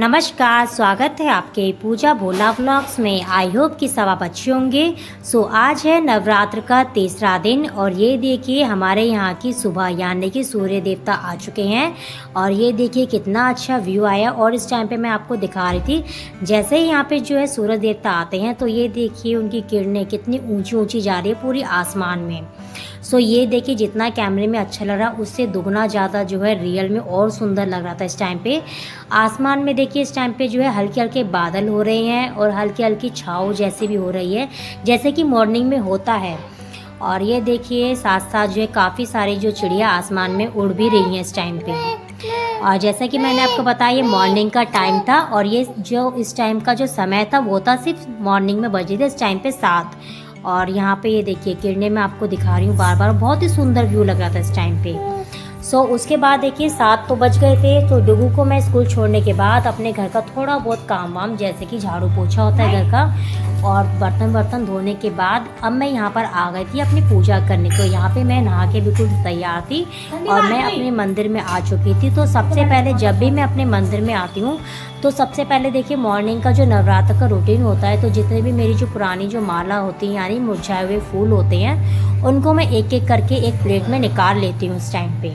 नमस्कार, स्वागत है आपके पूजा भोला व्लॉग्स में। आई होप कि सब आप अच्छे होंगे। आज है नवरात्र का तीसरा दिन और ये देखिए हमारे यहाँ की सुबह यानी कि सूर्य देवता आ चुके हैं और ये देखिए कितना अच्छा व्यू आया। और इस टाइम पे मैं आपको दिखा रही थी, जैसे ही यहाँ पे जो है सूर्य देवता आते हैं तो ये देखिए उनकी किरणें कितनी ऊंची ऊंची जा रही है पूरी आसमान में। ये देखिए जितना कैमरे में अच्छा लग रहा उससे दुगना ज़्यादा जो है रियल में और सुंदर लग रहा था। इस टाइम पे आसमान में देखिए इस टाइम पे जो है हल्के हल्के बादल हो रहे हैं और हल्की हल्की छाँव जैसी भी हो रही है, जैसे कि मॉर्निंग में होता है। और ये देखिए साथ साथ जो है काफ़ी सारी जो चिड़िया आसमान में उड़ भी रही हैं इस टाइम पे। और जैसा कि मैंने आपको बताया ये मॉर्निंग का टाइम था और ये जो इस टाइम का जो समय था वो था सिर्फ मॉर्निंग में बजे थे इस टाइम पे 7। और यहाँ पे ये देखिए किरणें मैं आपको दिखा रही हूँ बार बार, बहुत ही सुंदर व्यू लग रहा था इस टाइम पे। उसके बाद देखिए 7 तो बज गए थे। तो डुगू को मैं स्कूल छोड़ने के बाद अपने घर का थोड़ा बहुत काम वाम जैसे कि झाड़ू पोछा होता है घर का और बर्तन धोने के बाद अब मैं यहाँ पर आ गई थी अपनी पूजा करने। तो यहाँ पे मैं नहा के बिल्कुल तैयार थी और मैं अपने मंदिर में आ चुकी थी। तो सबसे पहले जब भी मैं अपने मंदिर में आती हूँ तो सबसे पहले देखिए मॉर्निंग का जो नवरात्र का रूटीन होता है, तो जितने भी मेरी जो पुरानी जो माला होती है यानी मुरझाए हुए फूल होते हैं उनको मैं एक एक करके एक प्लेट में निकाल लेती हूँ उस टाइम पे।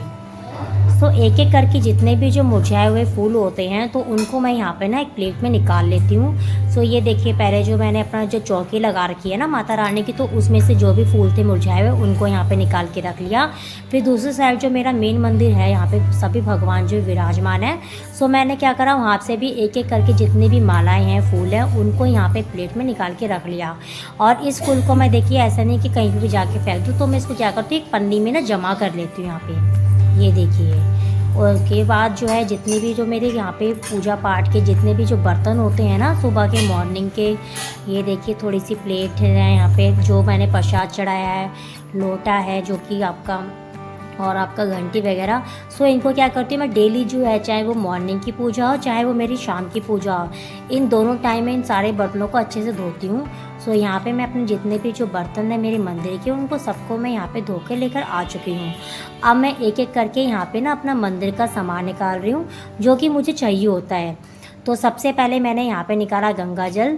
एक एक करके जितने भी जो मुरझाए हुए फूल होते हैं तो उनको मैं यहाँ पे ना एक प्लेट में निकाल लेती हूँ। ये देखिए पहले जो मैंने अपना जो चौकी लगा रखी है ना माता रानी की, तो उसमें से जो भी फूल थे मुरझाए हुए उनको यहाँ पे निकाल के रख लिया। फिर दूसरी साइड जो मेरा मेन मंदिर है यहाँ पे सभी भगवान जो विराजमान है, मैंने क्या करा वहाँ से भी एक एक करके जितनी भी मालाएँ हैं फूल हैं उनको यहाँ पर प्लेट में निकाल के रख लिया। और इस फूल को मैं देखिए ऐसा नहीं कि कहीं भी जाके फेंक दूँ, तो मैं इसको क्या करती हूँ एक पन्नी में ना जमा कर लेती हूँ यहाँ पे। ये देखिए और उसके बाद जो है जितने भी जो मेरे यहाँ पे पूजा पाठ के जितने भी जो बर्तन होते हैं ना सुबह के मॉर्निंग के, ये देखिए थोड़ी सी प्लेट है यहाँ पे जो मैंने प्रसाद चढ़ाया है, लोटा है जो कि आपका और आपका घंटी वगैरह। इनको क्या करती हूँ मैं डेली जो है, चाहे वो मॉर्निंग की पूजा हो चाहे वो मेरी शाम की पूजा हो, इन दोनों टाइम में इन सारे बर्तनों को अच्छे से धोती हूँ। यहाँ पे मैं अपने जितने भी जो बर्तन है मेरे मंदिर के उनको सबको मैं यहाँ पे धो के लेकर आ चुकी हूँ। अब मैं एक एक करके यहाँ पे ना अपना मंदिर का सामान निकाल रही हूँ जो कि मुझे चाहिए होता है। सबसे पहले मैंने यहाँ पे निकाला गंगा जल।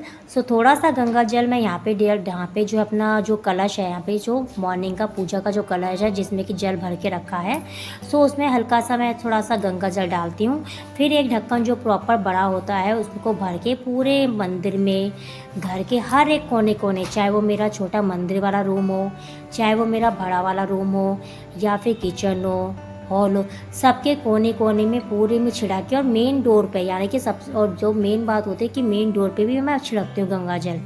थोड़ा सा गंगा जल मैं यहाँ पे जो अपना जो कलश है यहाँ पे जो मॉर्निंग का पूजा का जो कलश है जिसमें कि जल भर के रखा है, उसमें हल्का सा मैं थोड़ा सा गंगा जल डालती हूँ। फिर एक ढक्कन जो प्रॉपर बड़ा होता है उसको भर के पूरे मंदिर में घर के हर एक कोने कोने, चाहे वो मेरा छोटा मंदिर वाला रूम हो चाहे वो मेरा बड़ा वाला रूम हो या फिर किचन हो हॉल हो, सबके कोने कोने में पूरे में छिड़क के और मेन डोर पे यानी कि सब, और जो मेन बात होती है कि मेन डोर पे भी मैं छिड़कती हूँ गंगा जल।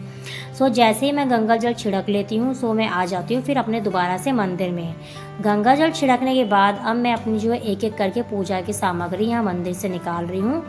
जैसे ही मैं गंगा जल छिड़क लेती हूँ मैं आ जाती हूँ फिर अपने दोबारा से मंदिर में। गंगा जल छिड़कने के बाद अब मैं अपनी जो है एक एक करके पूजा की सामग्री यहाँ मंदिर से निकाल रही हूँ।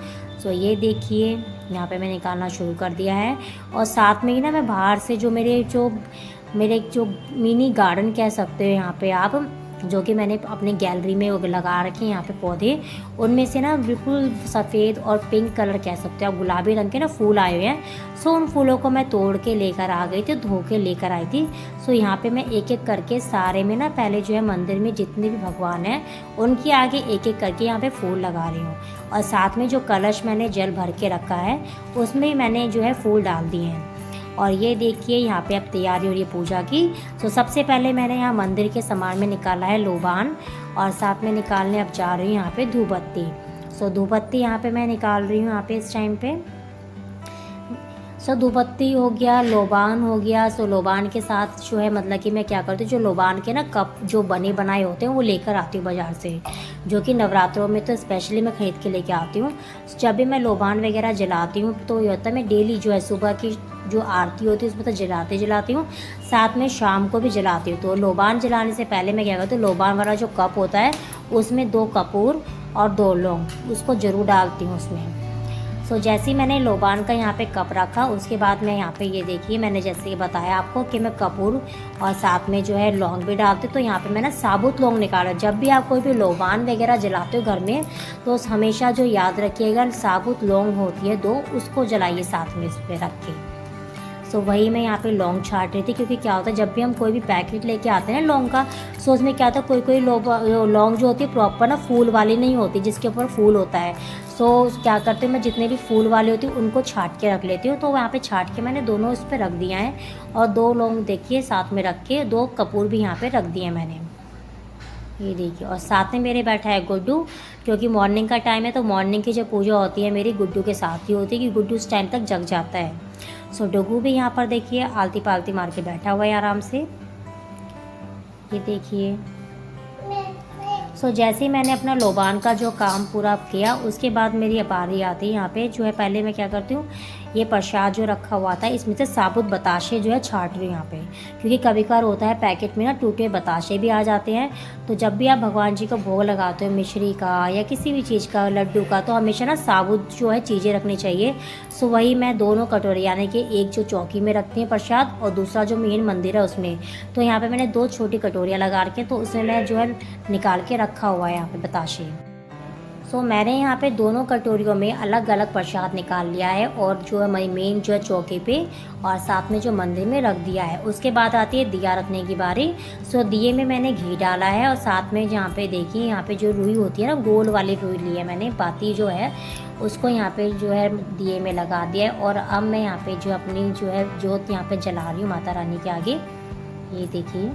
ये देखिए यहाँ पे मैं निकालना शुरू कर दिया है। और साथ में ही ना मैं बाहर से जो मेरे जो मिनी गार्डन कह सकते हो यहाँ पे आप, जो कि मैंने अपनी गैलरी में वो लगा रखे हैं यहाँ पे पौधे, उनमें से ना बिल्कुल सफ़ेद और पिंक कलर कह सकते हो आप, गुलाबी रंग के ना फूल आए हुए हैं। उन फूलों को मैं तोड़ के लेकर आ गई थी, धो के लेकर आई थी। यहाँ पे मैं एक एक करके सारे में ना पहले जो है मंदिर में जितने भी भगवान हैं उनके आगे एक एक करके यहाँ पे फूल लगा रही हूँ। और साथ में जो कलश मैंने जल भर के रखा है उसमें मैंने जो है फूल डाल दिए हैं। और ये देखिए यहाँ पे अब तैयारी हो रही है पूजा की। सबसे पहले मैंने यहाँ मंदिर के सामान में निकाला है लोबान और साथ में निकालने अब जा रही हूँ यहाँ पे धूप बत्ती। धूप बत्ती यहाँ पे मैं निकाल रही हूँ यहाँ पे इस टाइम पे। धूप बत्ती हो गया, लोबान हो गया। लोबान के साथ जो है मतलब कि मैं क्या करती हूँ जो लोबान के ना कप जो बने बनाए होते हैं वो लेकर आती हूँ बाज़ार से, जो कि नवरात्रों में तो स्पेशली मैं ख़रीद के लेके आती हूँ। जब भी मैं लोबान वगैरह जलाती हूँ तो ये होता है मैं डेली जो है सुबह की जो आरती होती है उसमें तो जलाती हूँ, साथ में शाम को भी जलाती हूँ। तो लोबान जलाने से पहले मैं क्या करती हूँ लोबान वाला जो कप होता है उसमें 2 कपूर और 2 लौंग उसको ज़रूर डालती हूँ उसमें। जैसे ही मैंने लोबान का यहाँ पे कप रखा उसके बाद मैं यहाँ पे ये देखिए मैंने जैसे कि बताया आपको कि मैं कपूर और साथ में जो है लौंग भी डालती हूँ। तो यहाँ पे मैंने साबुत लौंग निकाला। जब भी आप कोई भी लोबान वगैरह जलाते हो घर में तो हमेशा जो याद रखिएगा साबुत लौंग होती है 2 उसको जलाइए साथ में इस पर रख के। सो वही मैं यहाँ पे लौंग छाट रही थी, क्योंकि क्या होता है जब भी हम कोई भी पैकेट लेके आते हैं ना लौंग का, सो उसमें क्या होता है कोई कोई लौंग जो होती है प्रॉपर ना फूल वाली नहीं होती, जिसके ऊपर फूल होता है। सो क्या करते हैं, मैं जितने भी फूल वाली होती हूँ उनको छाट के रख लेती हूँ। तो वहाँ पे छाट के मैंने दोनों इस पर रख दिया है, और 2 लौंग देखिए साथ में रख के 2 कपूर भी यहाँ पे रख दिए मैंने, ये देखिए। और साथ में मेरे बैठा है गुड्डू, क्योंकि मॉर्निंग का टाइम है, तो मॉर्निंग की जो पूजा होती है मेरी गुड्डू के साथ ही होती है, कि गुड्डू उस टाइम तक जग जाता है। सो डोगू भी यहाँ पर देखिए आलती पालती मार के बैठा हुआ है आराम से, ये देखिए। सो जैसे ही मैंने अपना लोबान का जो काम पूरा किया, उसके बाद मेरी बारी आती है यहाँ पे जो है, पहले मैं क्या करती हूँ, ये प्रसाद जो रखा हुआ था इसमें से साबुत बताशे जो है छाट रही हूँ यहाँ पे, क्योंकि कभी कभार होता है पैकेट में ना टूटे बताशे भी आ जाते हैं। तो जब भी आप भगवान जी को भोग लगाते हो मिश्री का या किसी भी चीज़ का, लड्डू का, तो हमेशा ना साबुत जो है चीज़ें रखनी चाहिए। सो वही मैं दोनों कटोरे, यानी कि एक जो चौकी में रखती हैं प्रसाद और दूसरा जो मेन मंदिर है उसमें, तो यहाँ पे मैंने 2 छोटी कटोरियाँ लगा के तो उसमें मैं जो है निकाल के रखा हुआ है यहाँ पे बताशे। सो मैंने यहाँ पे दोनों कटोरियों में अलग अलग प्रसाद निकाल लिया है, और जो है मेन जो है चौके पे और साथ में जो मंदिर में रख दिया है। उसके बाद आती है दिया रखने की बारी। सो दिए में मैंने घी डाला है, और साथ में यहाँ पे देखिए यहाँ पे जो रुई होती है ना, गोल वाली रुई ली है मैंने, बाती जो है उसको यहाँ पे जो है दिए में लगा दिया है। और अब मैं यहाँ पे जो अपनी जो है जोत यहाँ पे जला रही हूँ माता रानी के आगे, ये देखिए।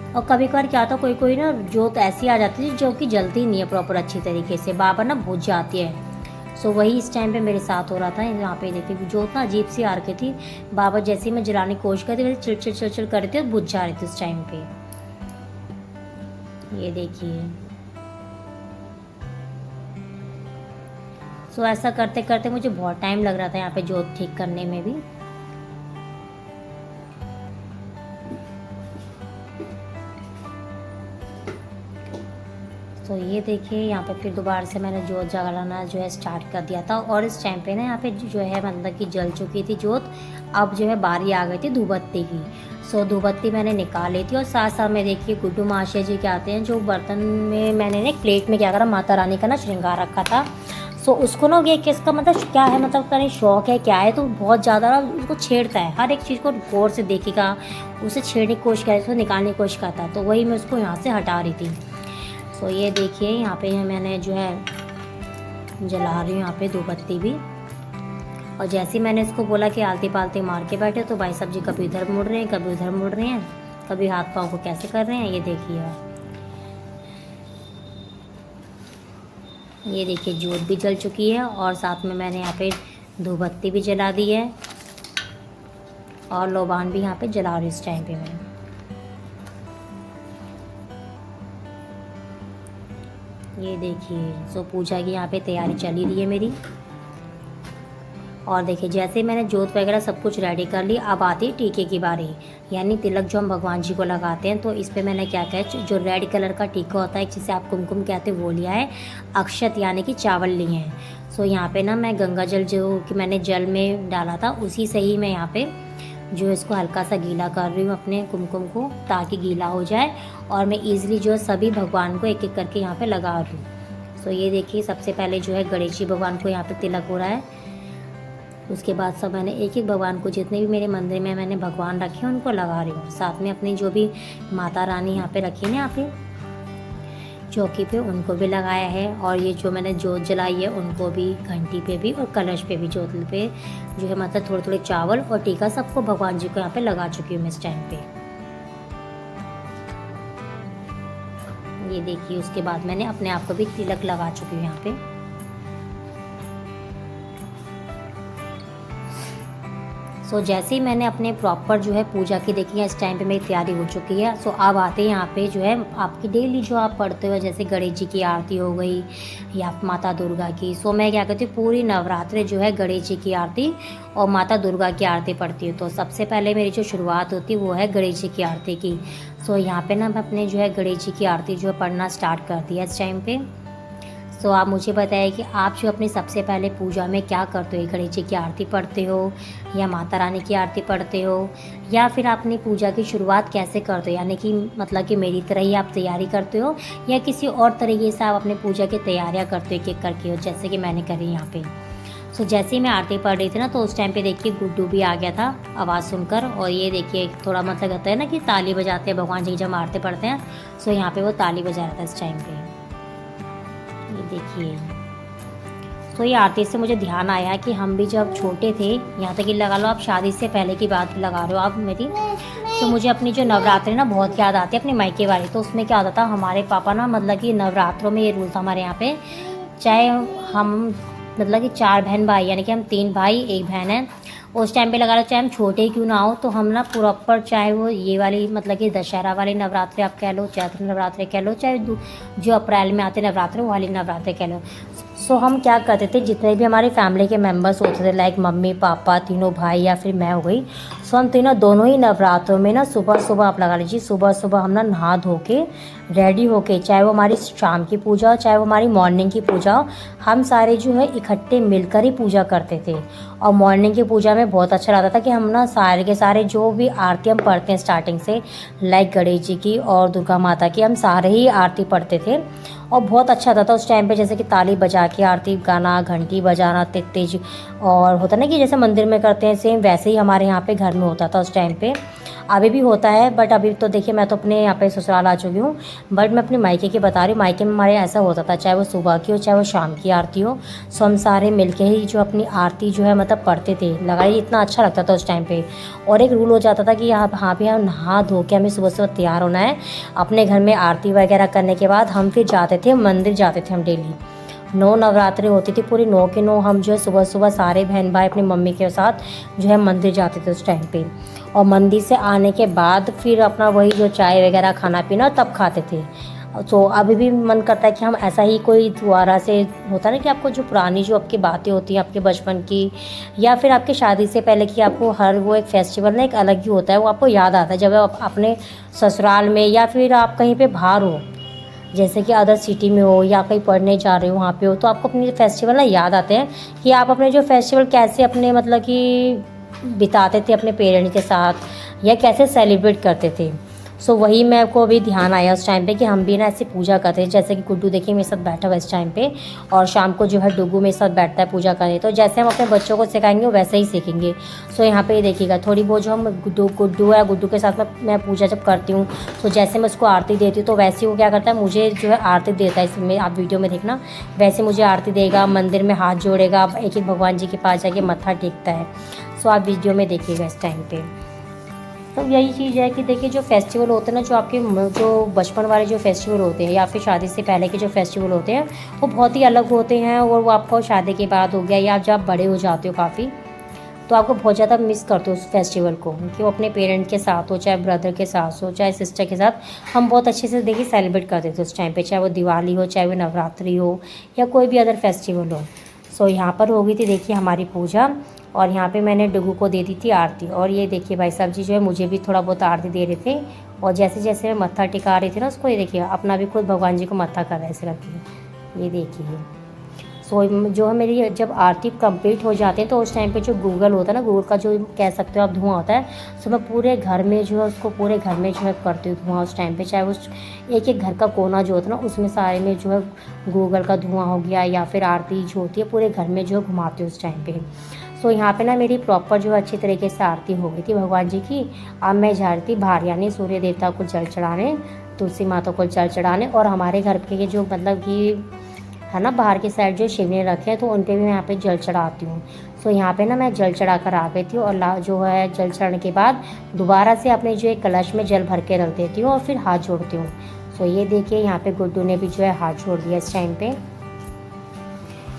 और कभी कभार क्या होता है कोई ना जोत ऐसी आ जाती है जो कि जलती नहीं है प्रॉपर अच्छी तरीके से, बार बार ना बुझ जाती है। सो वही इस टाइम पे मेरे साथ हो रहा था। यहाँ पे देखिए जोत ना अजीब सी आ रखी थी, बाबा जैसे ही मैं जलाने की कोशिश करती वैसे चिड़चिड़ कर रही थी और बुझ जा रही थी उस टाइम पे, ये देखिए। सो ऐसा करते करते मुझे बहुत टाइम लग रहा था यहाँ पे जोत ठीक करने में भी। तो ये देखिए यहाँ पे फिर दोबारा से मैंने जोत जलाना जो है स्टार्ट कर दिया था, और इस टाइम पे ना यहाँ पे जो है मतलब कि जल चुकी थी जोत। अब जो है बारी आ गई थी धूपबत्ती की। सो धूपबत्ती मैंने निकाल ली थी, और साथ साथ में देखिए गुड्डू महाशय जी क्या आते हैं, जो बर्तन में मैंने ना प्लेट में क्या करा, माता रानी का ना श्रृंगार रखा था। सो उसको ना ये किसका मतलब क्या है, मतलब कहीं शौक है क्या है, तो बहुत ज़्यादा ना उसको छेड़ता है, हर एक चीज़ को गौर से देखेगा, उसे छेड़ने की कोशिश करे, उसको निकालने की कोशिश करता है। तो वही मैं उसको यहाँ से हटा रही थी। सो ये देखिए यहाँ पे मैंने जो है जला रही हूँ यहाँ पे धूपबत्ती भी। और जैसे ही मैंने इसको बोला कि आलती पालती मार के बैठे, तो भाई साहब जी कभी इधर मुड़ रहे हैं, कभी उधर मुड़ रहे हैं, कभी हाथ पाँव को कैसे कर रहे हैं, ये देखिए। ये देखिए जोत भी जल चुकी है, और साथ में मैंने यहाँ पे धूपबत्ती भी जला दी है, और लोबान भी यहाँ पे जला रही इस टाइम पे मैं। ये देखिए सो पूजा की यहाँ पे तैयारी चली रही है मेरी। और देखिए जैसे मैंने जोत वगैरह सब कुछ रेडी कर ली, अब आती है टीके की बारी, यानी तिलक जो हम भगवान जी को लगाते हैं। तो इस पे मैंने क्या किया, जो रेड कलर का टीका होता है जिसे आप कुमकुम कहते हैं वो लिया है, अक्षत यानी कि चावल लिए हैं। सो यहाँ पे ना मैं गंगा जल जो कि मैंने जल में डाला था उसी से ही मैं यहाँ पे जो इसको हल्का सा गीला कर रही हूँ अपने कुमकुम को, ताकि गीला हो जाए और मैं ईज़िली जो सभी भगवान को एक एक करके यहाँ पे लगा रही हूँ। सो ये देखिए सबसे पहले जो है गणेश जी भगवान को यहाँ पे तिलक हो रहा है। उसके बाद सब मैंने एक एक भगवान को, जितने भी मेरे मंदिर में मैंने भगवान रखे हैं उनको लगा रही हूँ। साथ में अपनी जो भी माता रानी यहाँ पे रखी है ना यहाँ पे चौकी पे, उनको भी लगाया है। और ये जो मैंने जोत जलाई है उनको भी, घंटी पे भी और कलश पे भी, जोत पे जो है मतलब थोड़े थोड़े चावल और टीका सबको भगवान जी को यहाँ पे लगा चुकी हूँ मैं इस टाइम पे। ये देखिए उसके बाद मैंने अपने आप को भी तिलक लगा चुकी हूँ यहाँ पे। सो जैसे ही मैंने अपने प्रॉपर जो है पूजा की देखी है, इस टाइम पे मेरी तैयारी हो चुकी है। सो अब आते हैं यहाँ पे जो है आपकी डेली जो आप पढ़ते हो, जैसे गणेश जी की आरती हो गई या माता दुर्गा की। सो मैं क्या करती हूँ, पूरी नवरात्रि जो है गणेश जी की आरती और माता दुर्गा की आरती पढ़ती हूँ। तो सबसे पहले मेरी जो शुरुआत होती है वो है गणेश जी की आरती की। सो यहाँ पर ना मैं अपने जो है गणेश जी की आरती जो है पढ़ना स्टार्ट कर दिया इस टाइम पर। तो आप मुझे बताइए कि आप जो अपनी सबसे पहले पूजा में क्या करते हो, गणेश जी की आरती पढ़ते हो या माता रानी की आरती पढ़ते हो, या फिर आप अपनी पूजा की शुरुआत कैसे करते हो, यानी कि मतलब कि मेरी तरह ही आप तैयारी करते हो या किसी और तरीके से आप अपने पूजा की तैयारियां करते हो एक एक करके हो, जैसे कि मैंने करी यहाँ पे। सो जैसे ही मैं आरती पढ़ रही थी ना, तो उस टाइम पे देखिए गुड्डू भी आ गया था आवाज़ सुनकर। और ये देखिए थोड़ा मतलब होता है ना कि ताली बजाते हैं भगवान जी की जब आरती पढ़ते हैं, सो यहाँ पे वो ताली बजा रहा था इस टाइम पे। ये देखिए, तो ये आरती से मुझे ध्यान आया कि हम भी जब छोटे थे, यहाँ तक कि लगा लो आप शादी से पहले की बात लगा रहे हो आप मेरी, तो मुझे अपनी जो नवरात्रि ना बहुत याद आती है अपने मायके वाली। तो उसमें क्या होता था, हमारे पापा ना मतलब कि नवरात्रों में ये रूल था हमारे यहाँ पे, चाहे हम मतलब कि 4 बहन भाई, यानी कि हम 3 भाई 1 बहन है, उस टाइम पे लगा लो चाहे हम छोटे ही क्यों ना हो, तो हम ना प्रॉपर चाहे वो ये वाली मतलब कि दशहरा वाली नवरात्रि आप कह लो, चैत्र नवरात्रि कह लो, चाहे जो अप्रैल में आते नवरात्रि वो वाली नवरात्रि कह लो। सो हम क्या करते थे, जितने भी हमारे फैमिली के मेंबर्स होते थे, लाइक मम्मी पापा तीनों भाई या फिर मैं हो गई, सो हम तीनों दोनों ही नवरात्रों में ना सुबह सुबह आप लगा लीजिए, सुबह सुबह हम ना नहा धो के रेडी होके, चाहे वो हमारी शाम की पूजा हो चाहे वो हमारी मॉर्निंग की पूजा हो, हम सारे जो है इकट्ठे मिलकर ही पूजा करते थे। और मॉर्निंग की पूजा में बहुत अच्छा लगता था कि हम ना सारे के सारे जो भी आरती हम पढ़ते हैं स्टार्टिंग से, लाइक गणेश जी की और दुर्गा माता की, हम सारे ही आरती पढ़ते थे। और बहुत अच्छा आता था उस टाइम पे, जैसे कि ताली बजा के आरती गाना, घंटी बजाना तेज तेज, और होता ना कि जैसे मंदिर में करते हैं सेम वैसे ही हमारे यहाँ पे घर में होता था उस टाइम पे। अभी भी होता है, बट अभी तो देखिए मैं तो अपने यहाँ पे ससुराल आ चुकी हूँ, बट मैं अपने मायके की बता रही हूँ। मायके में हमारे ऐसा होता था, चाहे वो सुबह की हो चाहे वो शाम की आरती हो, सो हम सारे मिलके ही जो अपनी आरती जो है मतलब पढ़ते थे। लगाइए इतना अच्छा लगता था उस टाइम पे। और एक रूल हो जाता था कि यहाँ पे हम नहा धो के हमें सुबह सुबह तैयार होना है, अपने घर में आरती वगैरह करने के बाद हम फिर जाते थे मंदिर, जाते थे हम डेली। 9 नवरात्रि होती थी, पूरी 9 के 9 हम जो है सुबह सुबह सारे बहन भाई अपनी मम्मी के साथ जो है मंदिर जाते थे उस टाइम पे। और मंदिर से आने के बाद फिर अपना वही जो चाय वगैरह खाना पीना तब खाते थे। तो अभी भी मन करता है कि हम ऐसा ही कोई दोबारा से, होता है ना कि आपको जो पुरानी जो आपकी बातें होती हैं आपके बचपन की या फिर आपकी शादी से पहले की, आपको हर वो एक फेस्टिवल ना एक अलग ही होता है, वो आपको याद आता है जब आप अपने ससुराल में या फिर आप कहीं पे बाहर हो, जैसे कि अदर सिटी में हो या कहीं पढ़ने जा रहे हो वहाँ पे हो, तो आपको अपने फेस्टिवल ना याद आते हैं कि आप अपने जो फेस्टिवल कैसे अपने मतलब कि बिताते थे अपने पेरेंट्स के साथ या कैसे सेलिब्रेट करते थे। सो वही मेरे को अभी ध्यान आया उस टाइम पे कि हम भी ना ऐसे पूजा करते हैं, जैसे कि गुड्डू देखिए मेरे साथ बैठा हुआ इस टाइम पे, और शाम को जो है डुगू मेरे साथ बैठता है पूजा करने। तो जैसे हम अपने बच्चों को सिखाएंगे वैसे ही सीखेंगे। सो यहाँ पे देखिएगा थोड़ी बहुत जो हम गुड्डू है, गुड्डू के साथ मैं पूजा जब करती हूँ, तो जैसे मैं उसको आरती देती हूँ तो वैसे वो क्या करता है, मुझे जो है आरती देता है। इसमें आप वीडियो में देखना, वैसे मुझे आरती देगा, मंदिर में हाथ जोड़ेगा, एक एक भगवान जी के पास जाके मत्था टेकता है। सो आप वीडियो में देखिएगा इस टाइम पे। तो यही चीज़ है कि देखिए जो फेस्टिवल होते हैं ना, जो आपके जो बचपन वाले जो फेस्टिवल होते हैं या फिर शादी से पहले के जो फेस्टिवल होते हैं, वो बहुत ही अलग होते हैं। और वो आपको शादी के बाद हो गया या जब बड़े हो जाते हो काफ़ी, तो आपको बहुत ज़्यादा मिस करते हो उस फेस्टिवल को, कि वो अपने पेरेंट के साथ हो, चाहे ब्रदर के साथ हो, चाहे सिस्टर के साथ, हम बहुत अच्छे से देखिए सेलिब्रेट करते थे उस टाइम पे, चाहे वो दिवाली हो, चाहे वो नवरात्रि हो या कोई भी अदर फेस्टिवल हो। सो यहाँ पर हो गई थी देखिए हमारी पूजा, और यहाँ पे मैंने डुगू को दे दी थी आरती। और ये देखिए भाई साहब जी जो है मुझे भी थोड़ा बहुत आरती दे रहे थे, और जैसे जैसे मैं मत्था टिका रही थी ना उसको, ये देखिए अपना भी खुद भगवान जी को मत्था कर रहा है ऐसे रखिए, ये देखिए। सो जो है मेरी जब आरती कंप्लीट हो जाते हैं तो उस टाइम पे जो गूगल होता है ना, गूगल का जो कह सकते हो आप धुआं होता है, सो मैं पूरे घर में जो है उसको पूरे घर में जो है करती हूँ धुआं उस टाइम पे, चाहे उस एक एक घर का कोना जो होता है ना उसमें सारे में जो है गूगल का धुआं हो गया या फिर आरती जो होती है पूरे घर में जो है घुमाती हूँ उस टाइम पे। सो यहाँ पे ना मेरी प्रॉपर जो अच्छी तरीके से आरती हो गई थी भगवान जी की। अब मैं जा रही थी बाहर, यानी सूर्य देवता को जल चढ़ाने, तुलसी माता को जल चढ़ाने, और हमारे घर के जो मतलब कि है ना बाहर की साइड जो शिवने रखे हैं तो उन पे भी मैं यहाँ पे जल चढ़ाती हूँ। सो यहाँ पे ना मैं जल चढ़ा कर आ गई थी, और जो है जल चढ़ाने के बाद दोबारा से अपने जो एक कलश में जल भर के रख देती हूँ और फिर हाथ जोड़ती हूँ। सो ये देखिए यहाँ पे गुड्डू ने भी जो है हाथ जोड़ दिया इस टाइम पे।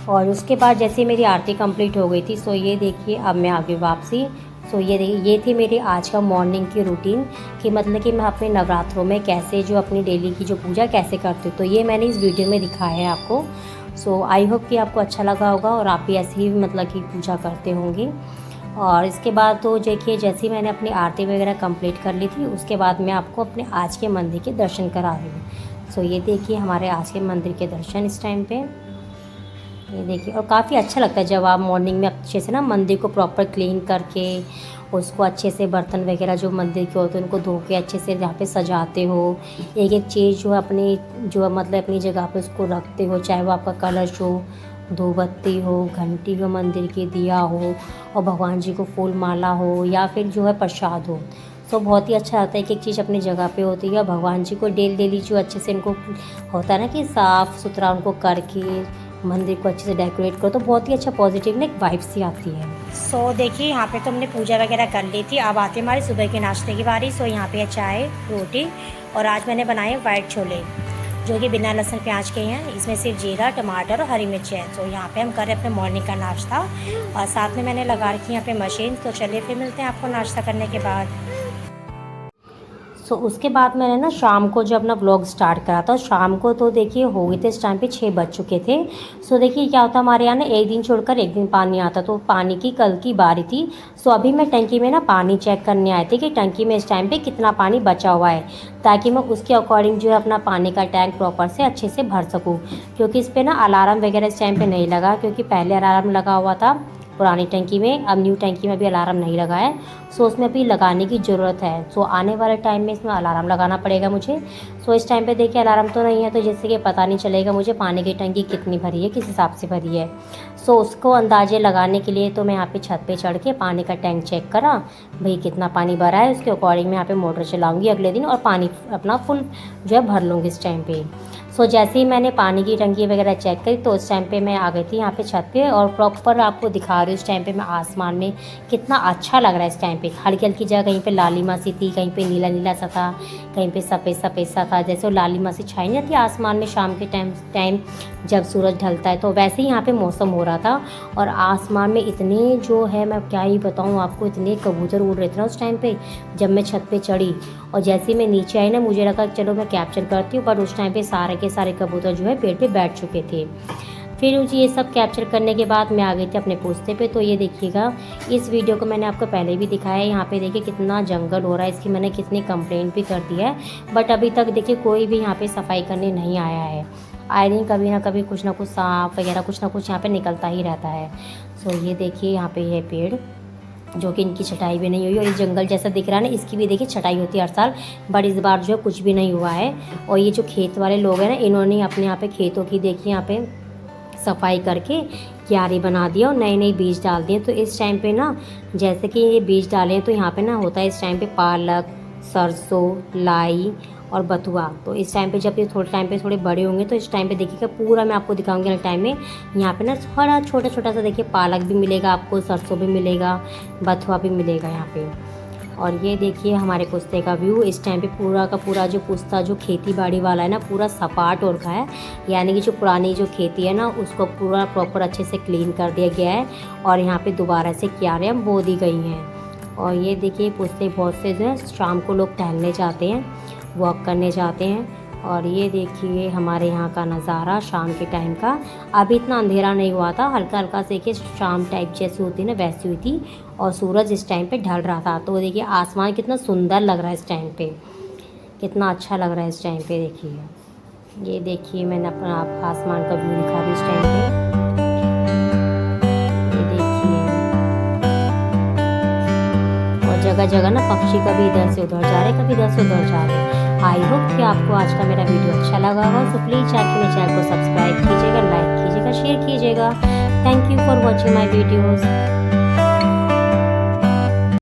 और उसके बाद जैसे मेरी आरती कंप्लीट हो गई थी, सो ये देखिए अब मैं आ गई वापसी। सो ये थी मेरी आज का मॉर्निंग की रूटीन, कि मतलब कि मैं अपने नवरात्रों में कैसे जो अपनी डेली की जो पूजा कैसे करती हूँ, तो ये मैंने इस वीडियो में दिखाया है आपको। सो आई होप कि आपको अच्छा लगा होगा और आप भी ऐसे ही मतलब कि पूजा करते होंगे। और इसके बाद तो देखिए जैसे ही मैंने अपनी आरती वगैरह कंप्लीट कर ली थी, उसके बाद मैं आपको अपने आज के मंदिर के दर्शन करा रही हूँ। सो ये देखिए हमारे आज के मंदिर के दर्शन इस टाइम पे, ये देखिए। और काफ़ी अच्छा लगता है जब आप मॉर्निंग में अच्छे से ना मंदिर को प्रॉपर क्लीन करके उसको अच्छे से बर्तन वगैरह जो मंदिर के होते हैं उनको धो के अच्छे से जहाँ पे सजाते हो, एक एक चीज़ जो है अपनी जो मतलब अपनी जगह पे उसको रखते हो, चाहे वो आपका कलश हो, धूपबत्ती हो, घंटी हो, मंदिर की दिया हो और भगवान जी को फूल माला हो या फिर जो है प्रसाद हो। तो बहुत ही अच्छा लगता है कि एक चीज़ अपनी जगह पे होती है। भगवान जी को डेली जो अच्छे से इनको होता है ना कि साफ़ सुथरा उनको करके मंदिर को अच्छे से डेकोरेट करो तो बहुत ही अच्छा पॉजिटिव ना एक वाइब सी आती है। सो देखिए यहाँ पे तो हमने पूजा वगैरह कर ली थी। अब आती है हमारी सुबह के नाश्ते की बारी। सो यहाँ पे है चाय, रोटी और आज मैंने बनाए वाइट छोले जो कि बिना लहसुन प्याज के हैं। इसमें सिर्फ जीरा, टमाटर और हरी मिर्च है। तो यहाँ पे हम कर रहे हैं अपने मॉर्निंग का नाश्ता और साथ में मैंने लगा रखी है यहाँ पे मशीन। तो चलिए फिर मिलते हैं आपको नाश्ता करने के बाद। उसके बाद मैंने ना शाम को जब अपना व्लॉग स्टार्ट करा था, शाम को तो देखिए हो गए थे इस टाइम पे 6 बज चुके थे। देखिए क्या होता हमारे यहाँ ना एक दिन छोड़कर एक दिन पानी आता, तो पानी की कल की बारी थी। अभी मैं टंकी में ना पानी चेक करने आए थे कि टंकी में इस टाइम पे कितना पानी बचा हुआ है, ताकि मैं उसके अकॉर्डिंग जो है अपना पानी का टैंक प्रॉपर से अच्छे से भर सकूँ। क्योंकि इस पर ना अलार्म वगैरह इस टाइम पर नहीं लगा, क्योंकि पहले अलार्म लगा हुआ था पुरानी टंकी में, अब न्यू टंकी में अभी अलार्म नहीं लगा है। उसमें अभी लगाने की ज़रूरत है। आने वाले टाइम में इसमें अलार्म लगाना पड़ेगा मुझे। इस टाइम पे देखिए अलार्म तो नहीं है, तो जैसे कि पता नहीं चलेगा मुझे पानी की टंकी कितनी भरी है, किस हिसाब से भरी है। उसको अंदाजे लगाने के लिए तो मैं यहाँ पे छत पे चढ़ के पानी का टैंक चेक करा, भाई कितना पानी भरा है, उसके अकॉर्डिंग मैं यहाँ पे मोटर चलाऊँगी अगले दिन और पानी अपना फुल जो है भर लूँगी इस टाइम पे। जैसे ही मैंने पानी की टंकी वगैरह चेक करी तो उस टाइम पे मैं आ गई थी यहाँ पे छत पे और प्रॉपर आपको दिखा रही हूँ इस टाइम पे मैं आसमान में कितना अच्छा लग रहा है। इस टाइम पे हल्की हल्की जगह कहीं पे लालिमा सी थी, कहीं पे नीला नीला सा था, कहीं पे सफ़ेद सफ़ेद सा था, जैसे वो लालिमा सी छाई नहीं जाती आसमान में शाम के टाइम जब सूरज ढलता है। तो वैसे ही यहाँ पे मौसम हो रहा था और आसमान में इतने जो है मैं क्या ही बताऊँ आपको, इतने कबूतर उड़ रहे थे ना उस टाइम पे जब मैं छत पे चढ़ी। और जैसे ही मैं नीचे आई ना मुझे लगा चलो मैं कैप्चर करती हूँ, पर उस टाइम पे सारे के सारे कबूतर जो है पेड़ पे बैठ चुके थे। फिर मुझे ये सब कैप्चर करने के बाद मैं आ गई थी अपने पोस्ते पे। तो ये देखिएगा इस वीडियो को मैंने आपको पहले भी दिखाया है। यहाँ पे देखिए कितना जंगल हो रहा है, इसकी मैंने कितनी कंप्लेंट भी कर दी है, बट अभी तक देखिए कोई भी यहाँ पे सफाई करने नहीं आया है। आए दिन कभी ना कभी कुछ ना कुछ सांप वगैरह कुछ ना कुछ यहाँ पे निकलता ही रहता है। ये देखिए यहाँ पे है पेड़ जो कि इनकी छटाई भी नहीं हुई, और ये जंगल जैसा दिख रहा है ना इसकी भी देखिए छटाई होती है हर साल, बट इस बार जो है कुछ भी नहीं हुआ है। और ये जो खेत वाले लोग हैं ना इन्होंने अपने यहाँ पे खेतों की देखिए यहाँ पे सफाई करके क्यारी बना दिया और नए नए बीज डाल दिए। तो इस टाइम पे ना जैसे कि ये बीज डाले तो यहाँ पे ना होता है इस टाइम पे पालक, सरसों, लाई और बथुआ। तो इस टाइम पे जब ये थोड़े टाइम पे थोड़े बड़े होंगे तो इस टाइम पे देखिएगा पूरा मैं आपको दिखाऊंगी ना टाइम में। यहाँ पे ना थोड़ा छोटा छोटा सा देखिए पालक भी मिलेगा आपको, सरसों भी मिलेगा, बथुआ भी मिलेगा यहाँ पे। और ये देखिए हमारे पुस्ते का व्यू। इस टाइम पे पूरा का पूरा जो पुस्ता जो खेती बाड़ी वाला है ना पूरा सपाट हो रखा है, यानी कि जो पुरानी जो खेती है ना उसको पूरा प्रॉपर अच्छे से क्लीन कर दिया गया है और यहाँ पे दोबारा से क्यारियाँ बो दी गई हैं। और ये देखिए पुस्ते बहुत से जो है शाम को लोग टहलने जाते हैं, वॉक करने जाते हैं। और ये देखिए हमारे यहाँ का नज़ारा शाम के टाइम का। अभी इतना अंधेरा नहीं हुआ था, हल्का हल्का से देखिए शाम टाइप जैसी होती है ना वैसी हुई थी और सूरज इस टाइम पे ढल रहा था। तो देखिए आसमान कितना सुंदर लग रहा है इस टाइम पे, कितना अच्छा लग रहा है इस टाइम पे। देखिए ये देखिए मैंने अपना आसमान का व्यू दिखा दिया इस टाइम पे। ये देखिए और जगह जगह ना पक्षी कभी इधर से उधर जा रहे, कभी इधर से उधर जा रहे। आई होप कि आपको आज का मेरा वीडियो अच्छा लगा होगा। प्लीज़ जाके मेरे चैनल को सब्सक्राइब कीजिएगा, लाइक कीजिएगा, शेयर कीजिएगा। Thank you for watching my videos.